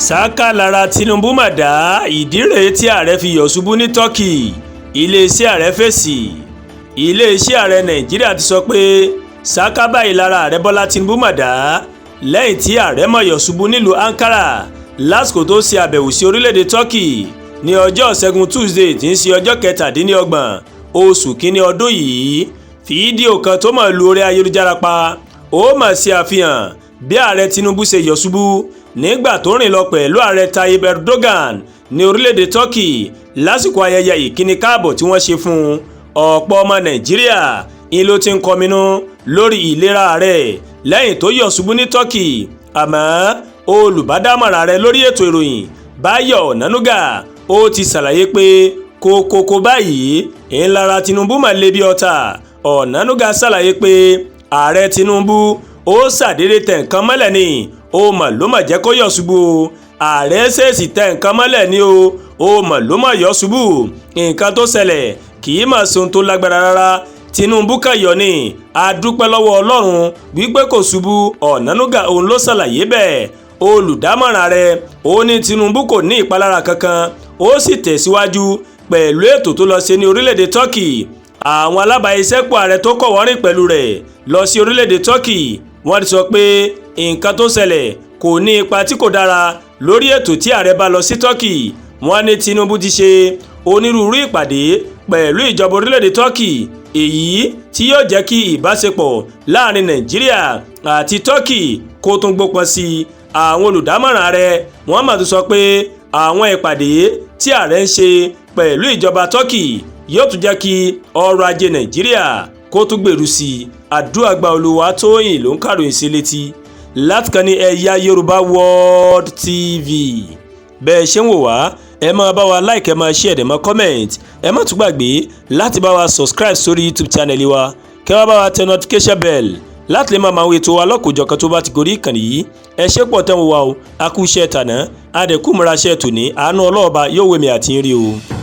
Saka lára Tinubu mà dá, ìdí rèé tí ààrẹ fi yọ̀ ṣubú ní Turkey. Iléeṣẹ́ ààrẹ fèsì. Iléeṣẹ́ ààrẹ Nàìjíríà ti sọ pé Saka báyìí lára ààrẹ Bọ́lá Tinubu mà dá lẹ́yìn tí ààrẹ mọ̀ yọ̀ ṣubú nílùú Ankara lásìkò tó ṣe àbẹ̀wò sí orílẹ̀-èdè Turkey ní ọjọ́ Ìṣẹ́gun Tuesday tí ń ṣe ọjọ́ 27 oṣù kínní ọdún yìí. Fídíò kan tó mọ̀ lu orí ayélujára pa ó mọ̀ sí àfihàn bí ààrẹ Tinubu ṣe yọ̀ ṣubú nígbà tó rìn lọ pẹ̀lú ààrẹ Tayyip Erdogan ní orílẹ̀-èdè Turkey lásìkò ayẹyẹ ìkíni káàbọ̀ tí wọ́n ṣe fún un. Ọ̀pọ̀ ọmọ Nàìjíríà ń ló ti ń kọminú lórí ìlera rẹ̀ lẹ́yìn tó yọ̀ ṣubú ní Turkey, àmọ́ olùbádámọ̀ràn rẹ̀ lórí ètò ìròyìn Báyọ̀ Ọ̀nànúgà ó ti ṣàlàyé pé kókókó báyìí ńlára Tinubu mà le bí ọ̀tá. Ọ̀nànúgà ṣàlàyé pé ààrẹ Tinubu ó ṣàdédé tẹ̀ nǹkan mọ́lẹ̀ ni ó mọ̀ ló mọ̀ jẹ́ kó yọ̀ ṣubú o. Ààrẹ ṣèèṣì tẹ̀ nǹkan mọ́lẹ̀ ni ó mọ̀ ló mọ̀ yọ̀ ṣubú. Nǹkan tó ṣẹlẹ̀ kì í mà ṣohun tó lágbára rárá. Tinubu kàn yọ̀ ni, a dúpẹ́ lọ́wọ́ Ọlọ́run wípé kò ṣubú. Ọ̀nànúgà òun ló ṣàlàyé bẹ́ẹ̀. Olùdámọ̀ràn rẹ̀ ó ní Tinubu kò ní ìpalára kankan, ó sì tẹ̀síwájú pẹ̀lú ètò tó lọ ṣe ní orílẹ̀-èdè Turkey. Àwọn alábàáṣiṣẹ́pọ̀ ààrẹ tó kọ̀wọ́rìn pẹ̀lú rẹ̀ lọ sí orílẹ̀-èdè Turkey wọ́n ti sọ pé nǹkan tó ṣẹlẹ̀ kò ní ipa tí kò dára lórí ètò tí ààrẹ bá lọ sí Turkey. Wọ́n ní Tinubu ti ṣe onírúurú ìpàdé pẹ̀lú ìjọba orílẹ̀-èdè Turkey, èyí tí yóò jẹ́ kí ìbáṣepọ̀ láàrin Nàìjíríà àti Turkey kó tún gbópọn sí i. Àwọn olùdámọ̀ràn ààrẹ wọ́n mà tún sọ pé àwọn ìpàdé tí ààrẹ ń ṣe pẹ̀lú ìjọba Turkey yóò tún jẹ́ kí ọrọ̀ ajé Nàìjíríà kó tún gbèrú sí i. Àdúràgbà Olúwatóyìn ló ń kàròyìn sí létí láti kàn ní Ẹ̀yà Yorùbá World TV. Bẹ́ẹ̀ ṣe ń wò wá, ẹ máa bá wa like, ẹ máa share, ẹ máa comment, ẹ má tún gbàgbé láti bá wa subscribe sórí YouTube channel wa, kẹ́ wá bá wa tẹ notification bell láti lè máa wo ètò wa lọ́kòjọ̀kan tó bá ti gorí ìkànnì yìí. Ẹ ṣé pọ̀ tẹ́ ń wò wá o, a kú iṣẹ́ tàná, a dẹ̀ kú múra iṣẹ́ tòní, àánú Ọlọ́ọ̀ba yóò wẹ̀mí àti ń rí o.